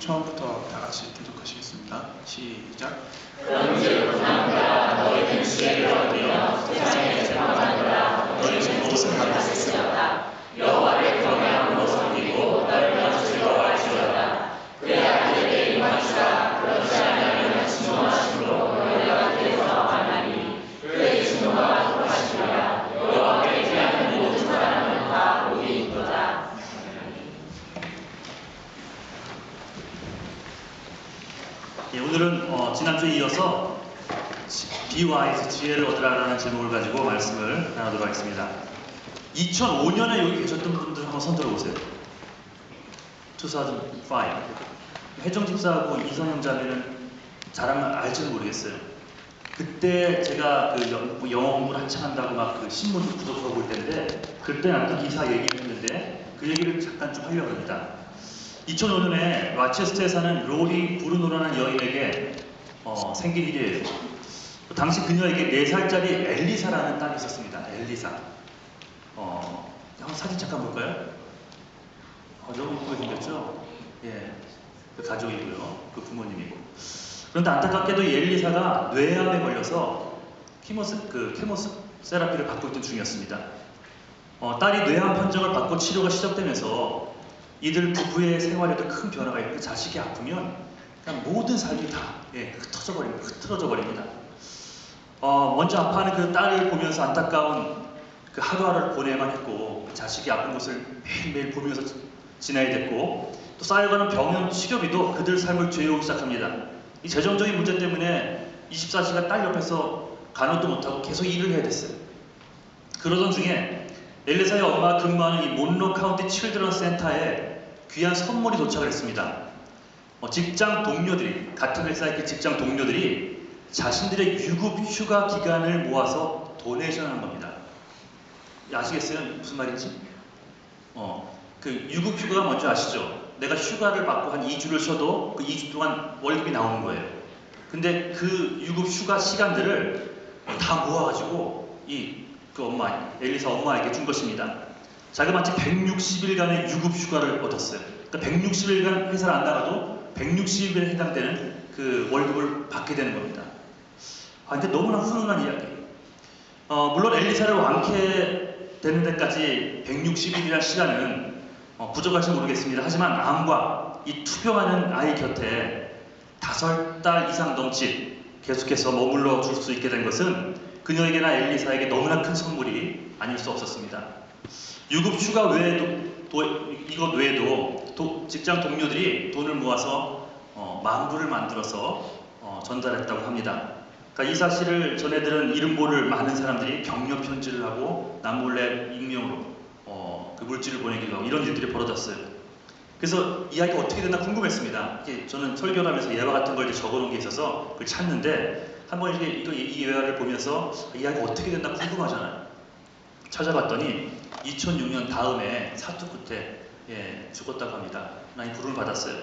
처음부터 다 같이 계속하시겠습니다. 시작. 그런즉 나무가 너희는 지혜를 얻으며 세상에 생각하느라 너희는 무엇을 받았을지어다. 여호와를 경외함으로 섬기고 너희가 즐거워할지어다. 그래야 그에게 임하시라. 그렇지 아니하면 진노하심으로 너희가 그에서 망하나니 그의 진노가 독하시리라. 여호와께 피하는 모든 사람은 다 복이 있도다. 예, 오늘은 지난주에 이어서 Be wise, 지혜를 얻으라라는 제목을 가지고 말씀을 나누도록 하겠습니다. 2005년에 여기 계셨던 분들 한번 손 들어보세요. 2005. 혜정 집사하고 이성영 자매는 잘하면 알지는 모르겠어요. 그때 제가 그 영어 공부를 한창 한다고 막 그 신문도 구독하고 볼 때인데 그때 났던 기사 얘기를 했는데 그 얘기를 잠깐 좀 하려고 합니다. 2005년에 라체스터에 사는 로리 브루노라는 여인에게 생긴 일이에요. 당시 그녀에게 4살짜리 엘리사라는 딸이 있었습니다. 엘리사. 한번 사진 잠깐 볼까요? 너무 예쁘게 생겼죠? 예, 그 가족이고요. 그 부모님이고. 그런데 안타깝게도 이 엘리사가 뇌암에 걸려서 케모세라피를 받고 있던 중이었습니다. 딸이 뇌암 판정을 받고 치료가 시작되면서 이들 부부의 생활에도 큰 변화가 있고 자식이 아프면 그냥 모든 삶이 다 흐트러져 버립니다. 먼저 아파하는 그 딸을 보면서 안타까운 그 하루하루를 보내야만 했고 자식이 아픈 것을 매일매일 보면서 지내야 됐고 또 쌓여가는 병원 치료비도 그들 삶을 죄어오기 시작합니다. 이 재정적인 문제 때문에 24시간 딸 옆에서 간호도 못하고 계속 일을 해야 됐어요. 그러던 중에 엘리사의 엄마가 근무하는 이 몬로 카운티 칠드런 센터에 귀한 선물이 도착을 했습니다. 직장 동료들이, 같은 회사의 그 직장 동료들이 자신들의 유급 휴가 기간을 모아서 도네이션 하는 겁니다. 아시겠어요? 무슨 말인지? 그 유급 휴가가 뭔지 아시죠? 내가 휴가를 받고 한 2주를 쉬어도 그 2주 동안 월급이 나오는 거예요. 근데 그 유급 휴가 시간들을 다 모아가지고 그 엄마, 엘리사 엄마에게 준 것입니다. 자그마치 160일간의 유급 휴가를 얻었어요. 그러니까 160일간 회사를 안 나가도 160일에 해당되는 그 월급을 받게 되는 겁니다. 근데 너무나 훈훈한 이야기. 물론 엘리사를 완쾌되는 데까지 160일이라는 시간은 부족할지 모르겠습니다. 하지만 암과 이 투병하는 아이 곁에 5달 이상 넘짓 계속해서 머물러 줄 수 있게 된 것은 그녀에게나 엘리사에게 너무나 큰 선물이 아닐 수 없었습니다. 유급 휴가 이것 외에도 직장 동료들이 돈을 모아서 망부를 만들어서 전달했다고 합니다. 그러니까 이 사실을 전해들은 이름 모를 많은 사람들이 격려 편지를 하고 남몰래 익명으로 그 물질을 보내기도 하고 이런 일들이 벌어졌어요. 그래서 이야기가 어떻게 됐나 궁금했습니다. 저는 설교를 하면서 예화 같은 걸 적어놓은 게 있어서 그걸 찾는데 한번 이 예화를 보면서 이야기가 어떻게 됐나 궁금하잖아요. 찾아봤더니 2006년 다음에 사투 끝에 죽었다고 합니다. 하나님 부름을 받았어요.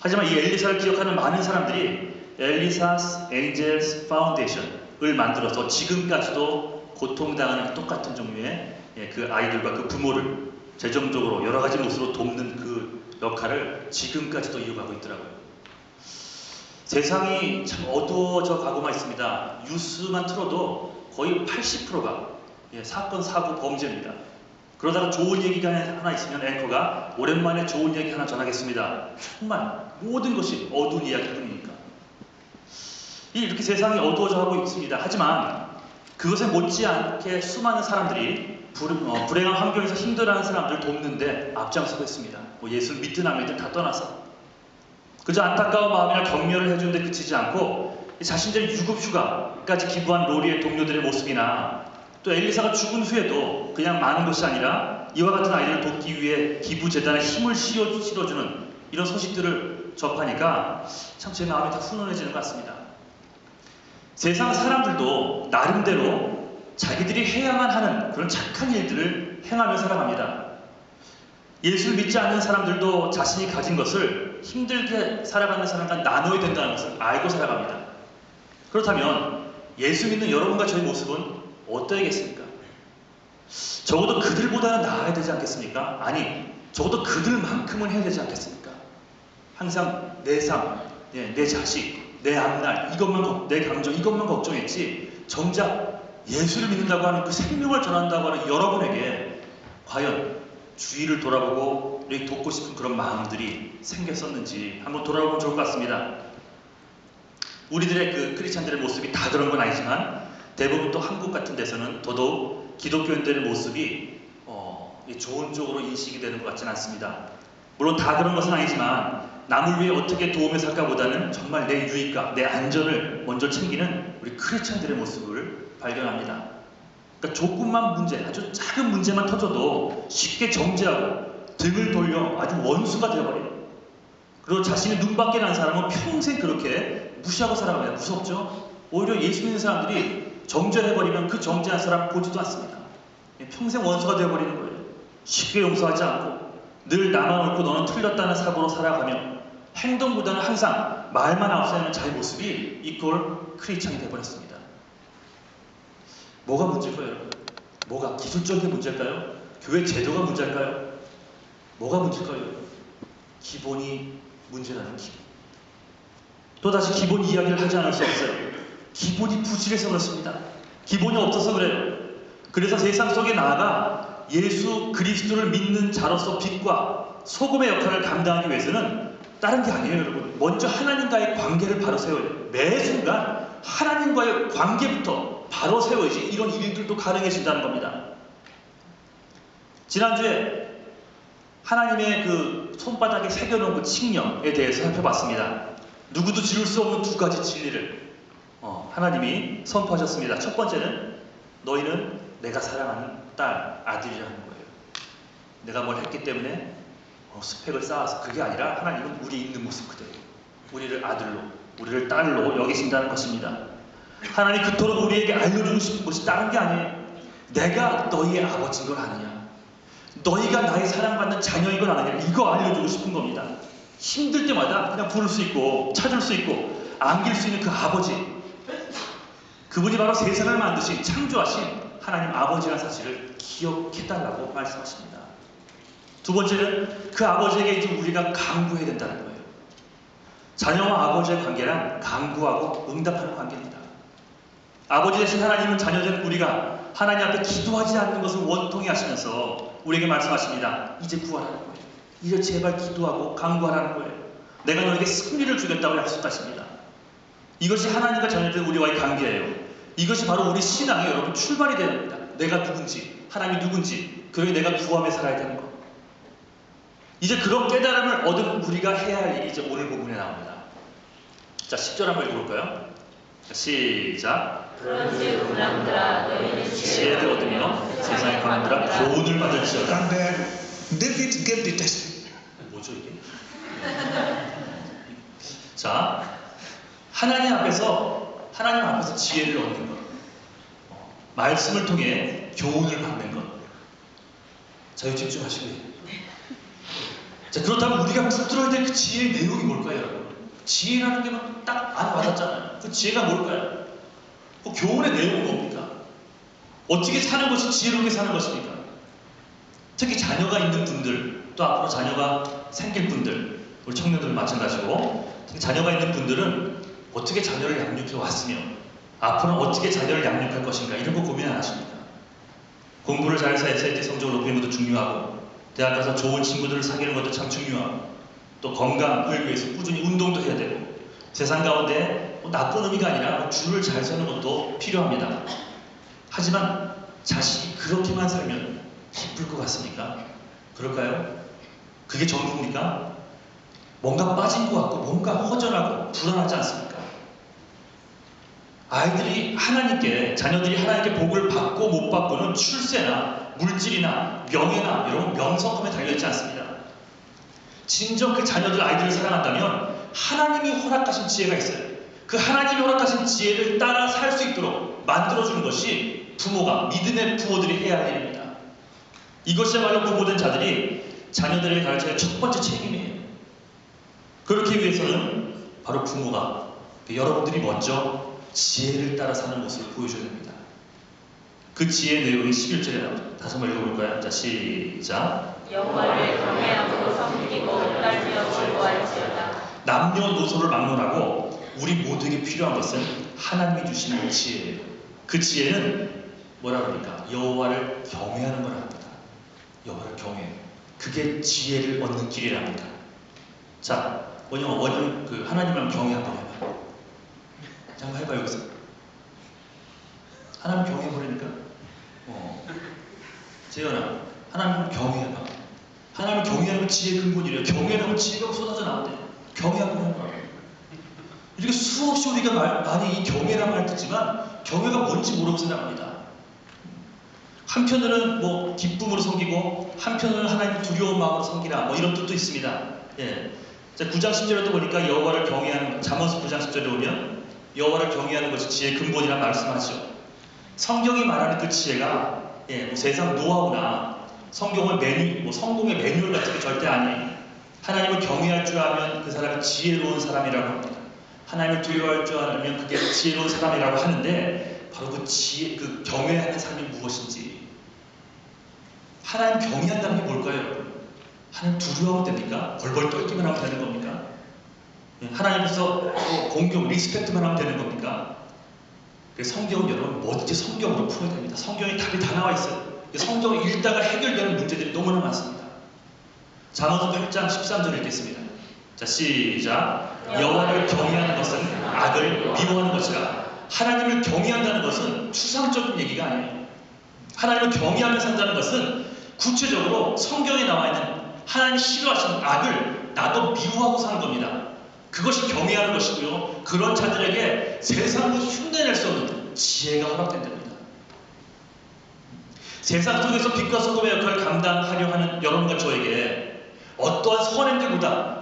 하지만 이 엘리사를 기억하는 많은 사람들이 엘리사's Angels Foundation을 만들어서 지금까지도 고통당하는 똑같은 종류의 그 아이들과 그 부모를 재정적으로 여러 가지 모습으로 돕는 그 역할을 지금까지도 이어가고 있더라고요. 세상이 참 어두워져 가고만 있습니다. 뉴스만 틀어도 거의 80%가 사건, 사고, 범죄입니다. 그러다가 좋은 얘기가 하나 있으면 앵커가 오랜만에 좋은 얘기 하나 전하겠습니다. 정말 모든 것이 어두운 이야기뿐이니까. 이렇게 세상이 어두워져 가고 있습니다. 하지만 그것에 못지않게 수많은 사람들이 불행한 환경에서 힘들어하는 사람들을 돕는데 앞장서고 있습니다. 예수를 믿든 안 믿든 다 떠나서 그저 안타까운 마음이나 격려를 해주는 데 그치지 않고 자신들의 유급휴가까지 기부한 로리의 동료들의 모습이나 또 엘리사가 죽은 후에도 그냥 많은 것이 아니라 이와 같은 아이들을 돕기 위해 기부재단에 힘을 실어주는 이런 소식들을 접하니까 참 제 마음이 다 훈훈해지는 것 같습니다. 세상 사람들도 나름대로 자기들이 해야만 하는 그런 착한 일들을 행하며 살아갑니다. 예수를 믿지 않는 사람들도 자신이 가진 것을 힘들게 살아가는 사람과 나눠야 된다는 것을 알고 살아갑니다. 그렇다면 예수 믿는 여러분과 저의 모습은 어떠하겠습니까? 적어도 그들보다는 나아야 되지 않겠습니까? 아니, 적어도 그들만큼은 해야 되지 않겠습니까? 항상 내 삶, 내 자식, 내 앞날, 내 감정 이것만 걱정했지 정작 예수를 믿는다고 하는 그 생명을 전한다고 하는 여러분에게 과연 주위를 돌아보고 우리 돕고 싶은 그런 마음들이 생겼었는지 한번 돌아보면 좋을 것 같습니다. 우리들의 그 크리스찬들의 모습이 다 그런 건 아니지만 대부분 또 한국 같은 데서는 더더욱 기독교인들의 모습이 좋은 쪽으로 인식이 되는 것 같지는 않습니다. 물론 다 그런 것은 아니지만 남을 위해 어떻게 도움을 살까보다는 정말 내 유익과 내 안전을 먼저 챙기는 우리 크리스찬들의 모습을 발견합니다. 그러니까 조금만 문제, 아주 작은 문제만 터져도 쉽게 정죄하고 등을 돌려 아주 원수가 되어버려요. 그리고 자신이 눈밖에 난 사람은 평생 그렇게 무시하고 살아갑니다. 무섭죠? 오히려 예수 믿는 사람들이 정죄해버리면 그 정죄한 사람 보지도 않습니다. 평생 원수가 되어버리는 거예요. 쉽게 용서하지 않고 늘 나만 옳고 너는 틀렸다는 사고로 살아가며 행동보다는 항상 말만 앞서는 자기 모습이 이꼴 크리스찬이 되어버렸습니다. 뭐가 문제일까요, 여러분? 뭐가 기술적인 문제일까요? 교회 제도가 문제일까요? 뭐가 문제일까요? 기본이 문제라는 기본. 또다시 기본 이야기를 하지 않을 수 없어요. 기본이 부실해서 그렇습니다. 기본이 없어서 그래요. 그래서 세상 속에 나아가 예수 그리스도를 믿는 자로서 빛과 소금의 역할을 감당하기 위해서는 다른 게 아니에요, 여러분. 먼저 하나님과의 관계를 바로 세워요. 매 순간 하나님과의 관계부터 바로 세워야지 이런 일들도 가능해진다는 겁니다. 지난주에 하나님의 그 손바닥에 새겨놓은 그 칙령에 대해서 살펴봤습니다. 누구도 지울 수 없는 두 가지 진리를 하나님이 선포하셨습니다. 첫 번째는 너희는 내가 사랑하는 딸, 아들이라는 거예요. 내가 뭘 했기 때문에 스펙을 쌓아서 그게 아니라 하나님은 우리 있는 모습 그대로 우리를 아들로, 우리를 딸로 여기신다는 것입니다. 하나님 그토록 우리에게 알려주고 싶은 것이 다른 게 아니에요. 내가 너희의 아버지인 걸 아느냐, 너희가 나의 사랑받는 자녀인 걸 아느냐, 이거 알려주고 싶은 겁니다. 힘들 때마다 그냥 부를 수 있고 찾을 수 있고 안길 수 있는 그 아버지, 그분이 바로 세상을 만드신 창조하신 하나님 아버지라는 사실을 기억해달라고 말씀하십니다. 두 번째는 그 아버지에게 이제 우리가 간구해야 된다는 거예요. 자녀와 아버지의 관계란 간구하고 응답하는 관계입니다. 아버지 대신 하나님은 자녀된 우리가 하나님 앞에 기도하지 않는 것을 원통히 하시면서 우리에게 말씀하십니다. 이제 구하라는 거예요. 이제 제발 기도하고 간구하라는 거예요. 내가 너에게 승리를 주겠다고 약속하십니다. 이것이 하나님과 자녀된 우리와의 관계예요. 이것이 바로 우리 신앙의 여러분 출발이 되는 겁니다. 내가 누군지, 하나님이 누군지, 그러니 내가 구함에 살아야 되는 것. 이제 그런 깨달음을 얻은 우리가 해야 할 일이 이제 오늘 본문에 나옵니다. 자, 10절 한번 읽어볼까요? 시작. 그런즉 군왕들아 너희는 지혜를 얻으며 세상의 관원들아 교훈을 받을지어다. And David gave the test. 뭐죠 이게? 자, 하나님 앞에서 지혜를 얻는 것, 말씀을 통해 교훈을 받는 것. 자, 여기 집중하시고요. 자, 그렇다면 우리가 붙들어야 될 그 지혜의 내용이 뭘까요, 여러분? 지혜라는 게 딱 안 와닿잖아요. 그 지혜가 뭘까요? 그 교훈의 내용은 뭡니까? 어떻게 사는 것이 지혜롭게 사는 것입니까? 특히 자녀가 있는 분들, 또 앞으로 자녀가 생길 분들, 우리 청년들은 마찬가지고, 특히 자녀가 있는 분들은 어떻게 자녀를 양육해 왔으며 앞으로는 어떻게 자녀를 양육할 것인가, 이런 거 고민 안 하십니까? 공부를 잘해서 SAT 성적을 높이는 것도 중요하고, 대학 가서 좋은 친구들을 사귀는 것도 참 중요하고, 또 건강을 위해서 꾸준히 운동도 해야 되고, 세상 가운데 나쁜 의미가 아니라 줄을 잘 서는 것도 필요합니다. 하지만 자식이 그렇게만 살면 기쁠 것 같습니까? 그럴까요? 그게 전부입니까? 뭔가 빠진 것 같고 뭔가 허전하고 불안하지 않습니까? 아이들이 자녀들이 하나님께 복을 받고 못 받고는 출세나 물질이나 명예나 이런 명성함에 달려있지 않습니다. 진정 그 아이들을 사랑한다면 하나님이 허락하신 지혜가 있어요. 그 하나님이 허락하신 지혜를 따라 살 수 있도록 만들어주는 것이 믿음의 부모들이 해야 할 일입니다. 이것이야말로 부모된 자들이 자녀들에게 가르쳐야 할 첫 번째 책임이에요. 그렇기 위해서는 바로 부모가, 여러분들이 먼저 지혜를 따라 사는 모습을 보여줘야 됩니다. 그 지혜의 내용이 11절에 나옵니다. 다시 한번 읽어볼까요? 자, 시작. 여호와를 경외하고 섬기고 떨며 즐거워할지어다. 남녀노소를 막론하고 우리 모두에게 필요한 것은 하나님이 주시는 지혜예요. 그 지혜는 뭐라 그러니까 여호와를 경외하는 거라 합니다. 여호와를 경외. 그게 지혜를 얻는 길이랍니다. 자, 원영 그 하나님을 경외 한번 해봐. 한번 해봐 여기서. 하나님 경외해 보려니까. 재현아, 하나님을 경외해봐. 하나님을 경외하는 건 지혜의 근본이래요. 경외하는 지혜가 쏟아져 나온대. 경외하고 하는 거야. 이렇게 수없이 우리가 많이 이 경외란 말 듣지만 경외가 뭔지 모르고 생각합니다. 한편으로는 뭐 기쁨으로 섬기고 한편으로는 하나님 두려운 마음으로 섬기라 뭐 이런 뜻도 있습니다. 예. 자, 9장 10절에도 보니까 여호와를 경외하는 잠언서 9장 10절에 보면 여호와를 경외하는 것이 지혜의 근본이라 말씀하죠. 성경이 말하는 그 지혜가 뭐 세상 노하우나 성경을 성공의 매뉴얼 같은 게 절대 아니에요. 하나님을 경외할 줄 알면 그 사람이 지혜로운 사람이라고 합니다. 하나님을 두려워할 줄 알면 그게 지혜로운 사람이라고 하는데 바로 그 그 경외하는 삶이 무엇인지 하나님 경외한다는 게 뭘까요? 하나님 두려워하면 됩니까? 벌벌 떨기만 하면 되는 겁니까? 하나님 앞에서 공경, 리스펙트만 하면 되는 겁니까? 성경은 여러분 뭐든지 성경으로 풀어야 됩니다. 성경에 답이 다 나와 있어요. 성경을 읽다가 해결되는 문제들이 너무나 많습니다. 잠언서 8장 13절 읽겠습니다. 자, 시작. 여호와를 경외하는 것은 악을 미워하는 것이라. 하나님을 경외한다는 것은 추상적인 얘기가 아니에요. 하나님을 경외하며 산다는 것은 구체적으로 성경에 나와 있는 하나님이 싫어하시는 악을 나도 미워하고 사는 겁니다. 그것이 경외하는 것이고요. 그런 자들에게 세상을 흉내낼 수 없는 지혜가 허락된답니다. 세상 속에서 빛과 소금의 역할을 감당하려 하는 여러분과 저에게 어떠한 선행들보다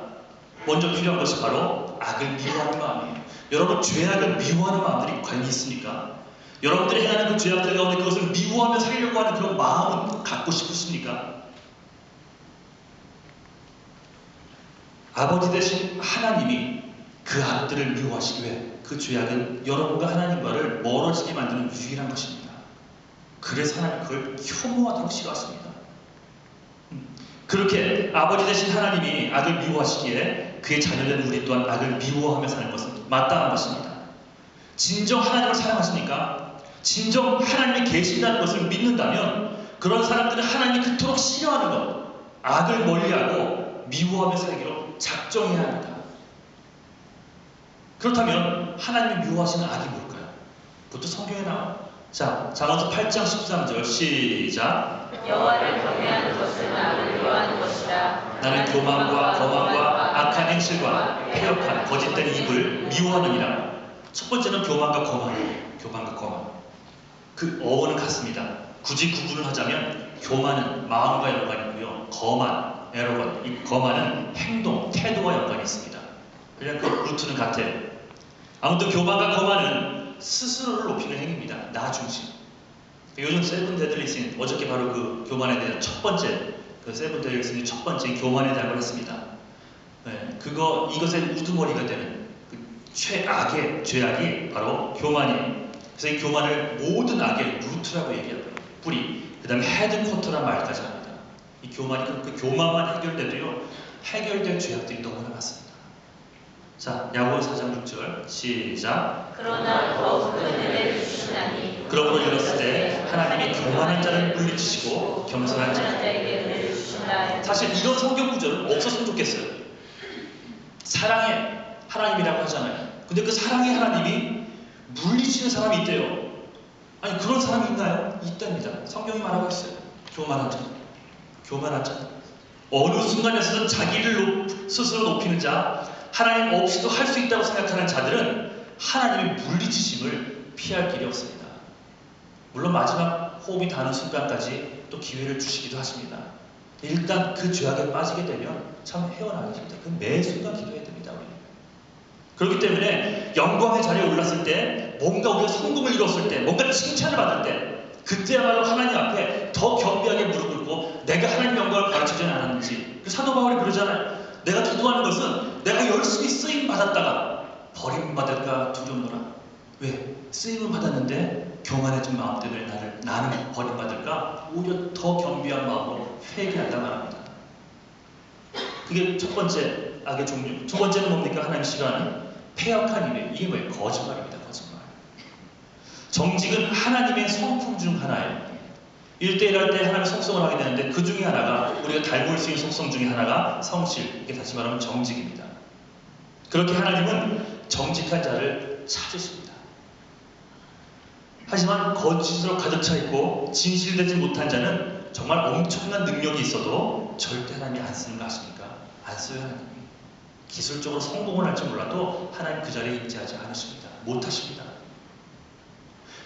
먼저 필요한 것이 바로 악을 미워하는 마음이에요. 여러분, 죄악을 미워하는 마음들이 과연 있습니까? 여러분들이 행하는 그 죄악들 가운데 그것을 미워하며 살려고 하는 그런 마음은 갖고 싶으십니까? 아버지 되신 하나님이 그 악들을 미워하시기 위해 그 죄악은 여러분과 하나님과를 멀어지게 만드는 유일한 것입니다. 그래서 하나님은 그걸 혐오하도록 싫어하십니다. 그렇게 아버지 되신 하나님이 악을 미워하시기에 그의 자녀된 우리 또한 악을 미워하며 사는 것은 마땅한 것입니다. 진정 하나님을 사랑하십니까? 진정 하나님이 계신다는 것을 믿는다면 그런 사람들은 하나님이 그토록 싫어하는 것, 악을 멀리하고 미워하며 살기로 작정해야 합니다. 그렇다면 하나님이 미워하시는 악이 뭘까요? 그것도 성경에 나와요. 자, 잠언서 8장 13절 시작. 여호와를 경외하는 것은 악을 미워하는 것이라. 나는 교만과 거만과 악한 행실과 폐역한 거짓된 입을 미워하느니라. 첫 번째는 교만과 거만. 교만과 거만. 그 어원은 같습니다. 굳이 구분을 하자면 교만은 마음과 연관이 있고요. 거만, 에러건, 이 거만은 행동, 태도와 연관이 있습니다. 그냥 그 루트는 같아요. 아무튼 교만과 거만은 스스로를 높이는 행위입니다. 나 중심. 요즘 세븐데들리신 어저께 바로 그 교만에 대한 첫 번째 그 세븐데들리신의 첫 번째 교만에 대한 걸 했습니다. 네, 이것의 우두머리가 되는 그 최악의 죄악이 바로 교만이에요. 그래서 이 교만을 모든 악의 루트라고 얘기하고요. 뿌리, 그 다음에 헤드쿼터란 말까지 합니다. 이 교만이 그 교만만 해결돼도요, 해결될 죄악들이 너무나 많습니다. 자, 야고보서 4장 6절 시작. 그러나 더욱 큰 은혜를 주시나니 그러므로 이르렀을 때 하나님이 교만한 자를 물리치시고 겸손한 자에게 은혜를 주신다. 사실 이런 성경 구절은 없었으면 좋겠어요. 사랑의 하나님이라고 하잖아요. 근데 그 사랑의 하나님이 물리치는 사람이 있대요. 아니, 그런 사람이 있나요? 있답니다. 성경이 말하고 있어요. 교만한 자. 교만한 자. 어느 순간에서든 자기를 스스로 높이는 자, 하나님 없이도 할 수 있다고 생각하는 자들은 하나님의 물리치심을 피할 길이 없습니다. 물론 마지막 호흡이 닿는 순간까지 또 기회를 주시기도 하십니다. 일단 그 죄악에 빠지게 되면 참 헤어나기 힘듭니다. 그 매 순간 기도해야 됩니다. 우리. 그렇기 때문에 영광의 자리에 올랐을 때, 뭔가 우리가 성공을 이뤘을 때, 뭔가 칭찬을 받을 때, 그때야말로 하나님 앞에 더 겸비하게 무릎 꿇고 내가 하나님 영광을 가르쳐주지 않았는지. 그 사도 바울이 그러잖아요. 내가 기도하는 것은 내가 열심히 쓰임 받았다가 버림받을까 두려우노라. 왜? 쓰임은 받았는데 교만해진 마음 때문에 나는 버림받을까? 오히려 더 겸비한 마음으로 회개한다 말합니다. 그게 첫 번째 악의 종류. 두 번째는 뭡니까? 하나님 싫어하는 패역한 입에. 이게 뭐예요? 거짓말입니다. 거짓말. 정직은 하나님의 성품 중 하나예요. 1대1 할 때 하나님의 속성을 하게 되는데 그 중에 하나가 우리가 닮을 수 있는 속성 중에 하나가 성실. 이게 다시 말하면 정직입니다. 그렇게 하나님은 정직한 자를 찾으십니다. 하지만 거짓으로 가득 차 있고 진실되지 못한 자는 정말 엄청난 능력이 있어도 절대 하나님이 안 쓰는 거 아십니까? 안 써요. 하나님이. 기술적으로 성공을 할지 몰라도 하나님 그 자리에 임재하지 않으십니다. 못하십니다.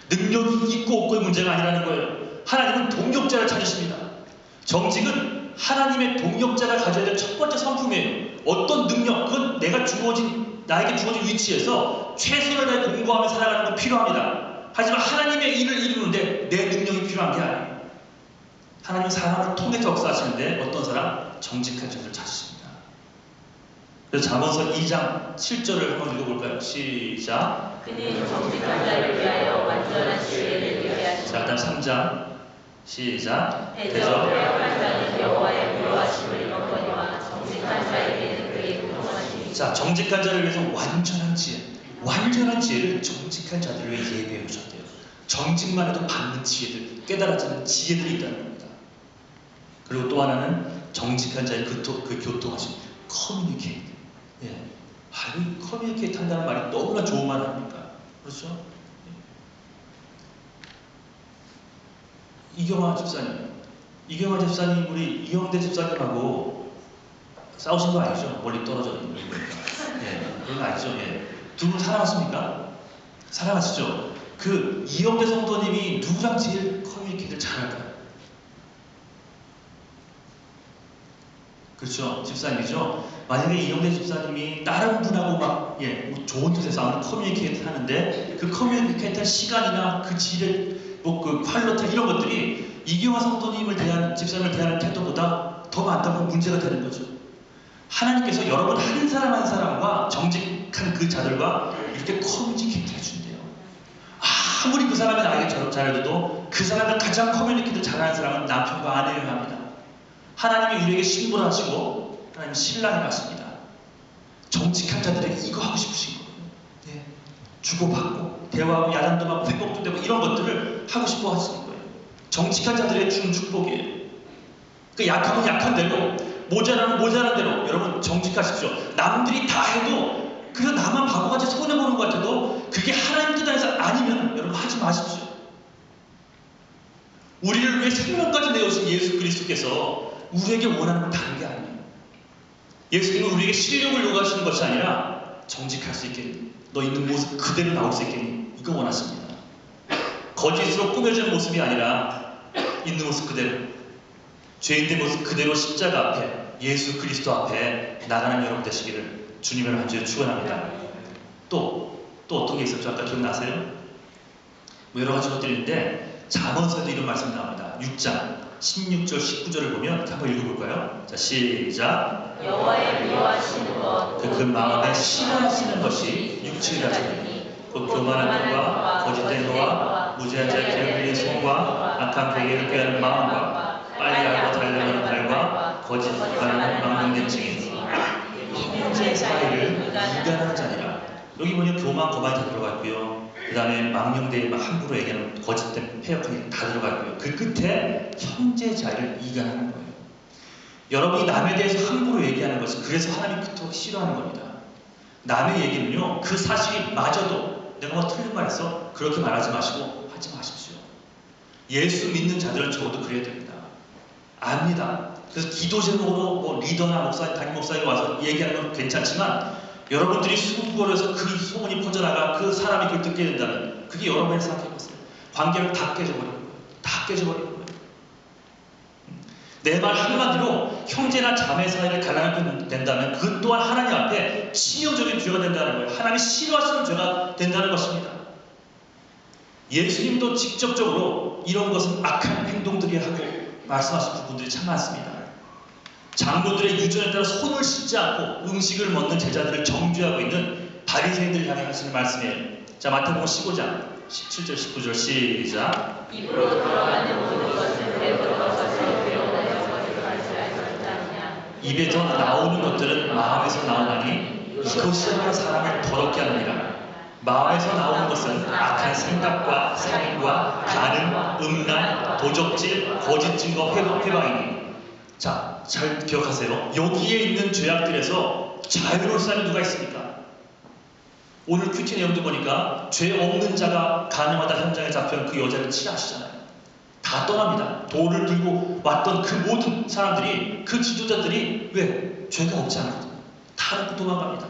능력이 있고 없고의 문제가 아니라는 거예요. 하나님은 동력자를 찾으십니다. 정직은 하나님의 동력자가 가져야 될 첫 번째 성품이에요. 어떤 능력, 그건 나에게 주어진 위치에서 최선을 다해 공부하며 살아가는 건 필요합니다. 하지만 하나님의 일을 이루는데 내 능력이 필요한 게 아니에요. 하나님은 사람을 통해서 역사하시는데 어떤 사람? 정직한 자를 찾으십니다. 그래서 잠언서 2장 7절을 한번 읽어볼까요? 시작. 그는 정직한 자를 위하여 완전한 지혜를 있게 하시니 자, 그다음 3장 시작. 대저 패역한 자는 여호와의 미워하심을 입었거니와 정직한 자에게는 그의 공평하심이. 자, 정직한 자를 위해서 완전한 지혜. 완전한 지혜를 정직한 자들을 위해 예배해 주셨대요. 정직만 해도 받는 지혜들, 깨달아지는 지혜들이 있다는 겁니다. 그리고 또 하나는 정직한 자의 그 교통하심, 커뮤니케이트. 예. 커뮤니케이트 한다는 말이 너무나 좋은 말 아닙니까? 그렇죠? 이경화 집사님, 우리 이영대 집사님하고 싸우신 거 아니죠? 멀리 떨어져 있는 거니까. 예, 그런 거 아니죠? 예. 두 분 사랑하십니까? 사랑하시죠? 그 이영대 성도님이 누구랑 제일 커뮤니케이트를 잘할까요? 그렇죠? 집사님이죠? 만약에 이영대 집사님이 다른 분하고 막 좋은 뜻에서 싸우는 커뮤니케이트 하는데 그 커뮤니케이트 시간이나 그 질의 그 퀄리티 이런 것들이 이경화 성도님을 대한 집사님을 대하는 태도보다 더 많다고 문제가 되는 거죠. 하나님께서 여러분 한 사람 한 사람과 정직한 그 자들과 이렇게 커뮤니케이트 해준대요. 아무리 그 사람이 나에게 잘해도 그 사람을 가장 커뮤니케이트 잘하는 사람은 남편과 아내여야 합니다. 하나님이 우리에게 신부를 하시고 하나님 신랑을 하십니다. 정직한 자들에게 이거 하고 싶으신 거예요. 네. 주고받고 대화하고 야단도 하고 회복도 되고 이런 것들을 하고 싶어 하시는 거예요. 정직한 자들에게 주는 축복이에요. 그 약하면 약한 대로 모자라면 모자란 대로 여러분 정직하십시오. 남들이 다 해도 그래서 나만 바보같이 손해보는 것 같아도 그게 하나님 뜻 안에서 아니면 여러분 하지 마십시오. 우리를 위해 생명까지 내어주신 예수 그리스도께서 우리에게 원하는 건 다른 게 아니에요. 예수님은 우리에게 실력을 요구하시는 것이 아니라 정직할 수 있겠니? 너 있는 모습 그대로 나올 수 있겠니? 이거 원하십니다. 거짓으로 꾸며지는 모습이 아니라 있는 모습 그대로 죄인된 모습 그대로 십자가 앞에 예수 그리스도 앞에 나가는 여러분 되시기를 주님의 간절히 축원합니다. 또 어떤 게 있었죠? 아까 기억나세요? 뭐 여러 가지 것들이 있는데 잠언서에도 이런 말씀이 나옵니다. 6장 16절 19절을 보면 한번 읽어볼까요? 자, 시작. 여호와의 미워하시는 것 그 마음에 싫어하시는 것이 육체라지니 곧 교만한 것과 거짓된 것과 무지한 자의 기름 흘린 손과 악한 베개를 꾀하는 마음과 빨리 알고 달려가는 발과 거짓하는 망령된 증인 형제 사이를 이간하는 자니라. 여기 보면 교만, 거만이 다 들어가 있고요. 그 다음에 망령되이 함부로 얘기하는 거짓된 패역하기 다 들어가 있고요. 그 끝에 형제 사이를 이간하는 거예요. 여러분이 남에 대해서 함부로 얘기하는 것은 그래서 하나님이 그토록 싫어하는 겁니다. 남의 얘기는요, 그 사실이 맞아도 내가 뭐 틀린 말 했어? 그렇게 말하지 마시고 하지 마십시오. 예수 믿는 자들은 적어도 그래야 됩니다. 압니다. 그래서 기도 제목으로 뭐 리더나 목사님, 담임 목사님 와서 얘기하는 건 괜찮지만 여러분들이 수군거려서 그 소문이 퍼져나가 그 사람이 그걸 듣게 된다면 그게 여러분의 생각해보세요. 관계를 다 깨져버리는 거예요. 다 깨져버리는 거예요. 내 말 한마디로 형제나 자매 사이를 갈라놓게 된다면 그 또한 하나님 앞에 치명적인 죄가 된다는 거예요. 하나님이 싫어하시는 죄가 된다는 것입니다. 예수님도 직접적으로 이런 것은 악한 행동들이라고 말씀하신 부분들이 참 많습니다. 장로들의 유전에 따라 손을 씻지 않고 음식을 먹는 제자들을 정죄하고 있는 바리새인들을 향해 하시는 말씀이에요. 자, 마태복음 15장 17절 19절 시작. 입으로 들어가는 모든 것은 배부러워서 배고파서 거짓말이라. 입에서 나오는 것들은 마음에서 나오나니 이것이야말로 사람을 더럽게 하느니라. 마음에서 나오는 것은 악한 생각과 살인과 간음, 음란, 도적질, 거짓 증거, 회방이니. 자, 잘 기억하세요. 여기에 있는 죄악들에서 자유로울 사람이 누가 있습니까? 오늘 큐티 내용도 보니까 죄 없는 자가 가늠하다 현장에 잡혀는 그 여자를 치하시잖아요. 다 떠납니다. 돌을 들고 왔던 그 모든 사람들이, 그 지도자들이 왜? 죄가 없지 않거든요. 다 놓고 도망갑니다.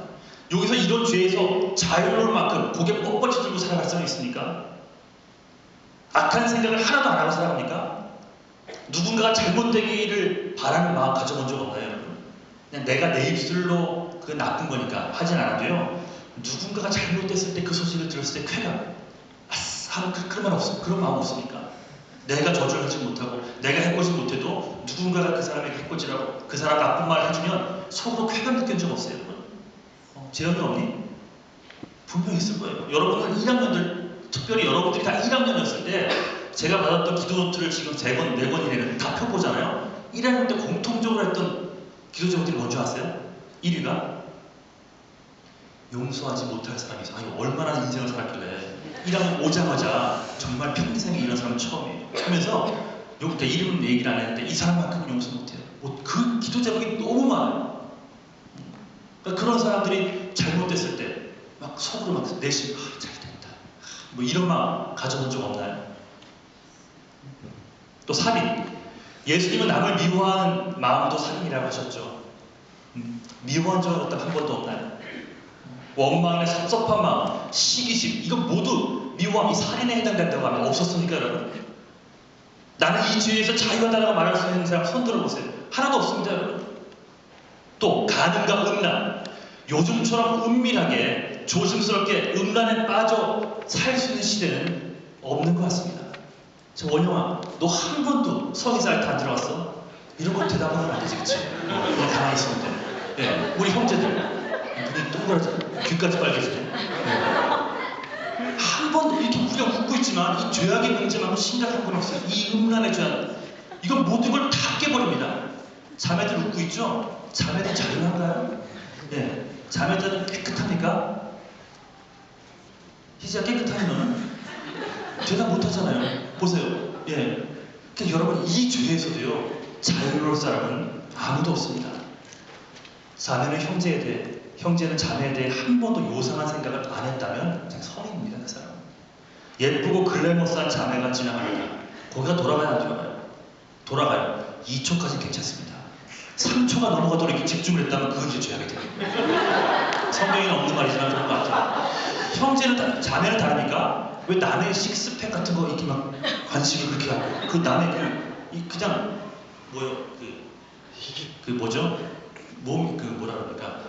여기서 이런 죄에서 자유로울 만큼 고개 뻣뻣이 들고 살아갈 사람이 있습니까? 악한 생각을 하나도 안 하고 살아갑니까? 누군가가 잘못되기를 바라는 마음 가져본 적 없나요, 여러분? 그냥 내가 내 입술로 그 나쁜 거니까 하진 않아도요. 누군가가 잘못됐을 때 그 소식을 들었을 때 쾌감, 아싸 하는 그런 말 없습니까? 그런 마음 없습니까? 내가 저주하지 못하고 내가 해코지 못해도 누군가가 그 사람에게 해코지라고 그 사람 나쁜 말을 해주면 속으로 쾌감 느낀 적 없어요, 여러분? 재현이 없니? 분명히 있을 거예요. 여러분은 1학년들, 특별히 여러분들이 다 1학년이었을 때 제가 받았던 기도노트를 지금 3권, 4권 이내는 다 펴보잖아요. 1학년 때 공통적으로 했던 기도 제목들이 뭔지 아세요? 1위가 용서하지 못할 사람이 있어. 아니 얼마나 인생을 살았길래 1학년 오자마자 정말 평생에 이런 사람 처음이에요. 하면서 여기 이름 얘기를 안 했는데 이 사람만큼은 용서 못해요. 그 기도 제목이 너무 많아요. 그러니까 그런 사람들이 잘못됐을 때 막 속으로 막 내심 잘됐다 뭐 이런 마음 가져본 적 없나요? 또 살인. 예수님은 남을 미워하는 마음도 살인이라고 하셨죠. 미워한 적은 한 번도 없나요? 원망이나 섭섭한 마음, 시기심, 이건 모두 미워함이 살인에 해당된다고 하면 없었습니까, 여러분? 나는 이 죄에서 자유하다고 말할 수 있는 사람 손 들어보세요. 하나도 없습니다, 여러분. 또 간음과 음란. 요즘처럼 은밀하게 조심스럽게 음란에 빠져 살 수 있는 시대는 없는 것 같습니다. 저 원영아, 너 한 번도 성의 사이트 안 들어갔어? 이런 거 대답하면 안 되지, 그치? 너 가만히 있으면 돼. 네, 우리 형제들 눈이 동그랗잖아. 귀까지 빨개지네. 네. 한 번도 이렇게 우리가 웃고 있지만 이 죄악의 문제만은 심각한 건 없어요. 이 음란의 죄악, 이건 모든 걸 다 깨버립니다. 자매들 웃고 있죠? 자매들 자유한가요? 예. 자매들은 깨끗합니까? 희지야 깨끗하니 너는? 대답 못하잖아요. 보세요. 예. 그러니까 여러분 이 죄에서도요 자유로울 사람은 아무도 없습니다. 자매는 형제에 대해, 형제는 자매에 대해 한 번도 요상한 생각을 안 했다면 그냥 성인입니다. 그 사람. 예쁘고 글래머스한 자매가 지나가니까 거기가 돌아가야 안 돌아가요? 돌아가요. 2초까지 괜찮습니다. 3초가 넘어가도록 이렇게 집중을 했다면 그건 이제 죄악이 됩니다. 성경에는 없는 말이지만 그런 것 같아요. 형제는 자매는 다르니까 왜 남의 식스팩 같은 거 이렇게 막 관심을 그렇게 하고 그 남의 그냥 뭐요 그 뭐죠 몸 그 뭐라 그럴까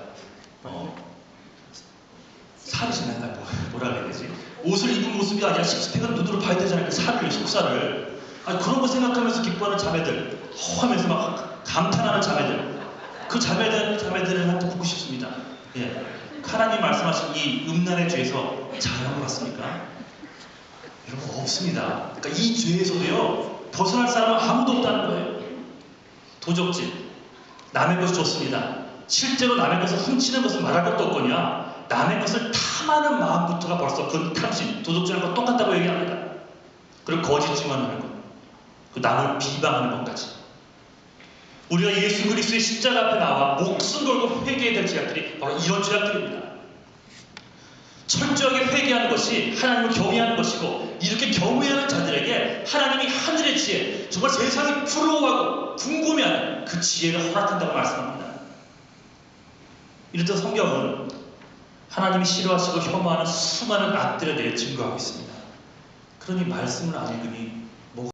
살이잖아요. 뭐라 그래야 되지? 옷을 입은 모습이 아니라 식스팩은 눈으로 봐야 되잖아요. 그 살을 속살을. 아니 그런 거 생각하면서 기뻐하는 자매들, 하면서 막 감탄하는 자매들, 그 자매들한테 묻고 싶습니다. 예, 하나님 말씀하신 이 음란의 죄에서 자유한 것 같습니까? 여러분 없습니다. 그러니까 이 죄에서도요 벗어날 사람은 아무도 없다는 거예요. 도적질, 남의 것이 좋습니다. 실제로 남의 것을 훔치는 것은 말할 것도 없거냐. 남의 것을 탐하는 마음부터가 벌써 그건 탐심, 도둑질하는 것 똑같다고 얘기합니다. 그리고 거짓 증언하는 것, 그 남을 비방하는 것까지. 우리가 예수 그리스도의 십자가 앞에 나와 목숨 걸고 회개해야 될 죄악들이 바로 이런 죄악들입니다. 철저하게 회개하는 것이 하나님을 경외하는 것이고 이렇게 경외하는 자들에게 하나님이 하늘의 지혜, 정말 세상이 부러워하고 궁금해하는 그 지혜를 허락한다고 말씀합니다. 이렇듯 성경은 하나님이 싫어하시고 혐오하는 수많은 악들에 대해 증거하고 있습니다. 그러니 말씀을 안 읽으니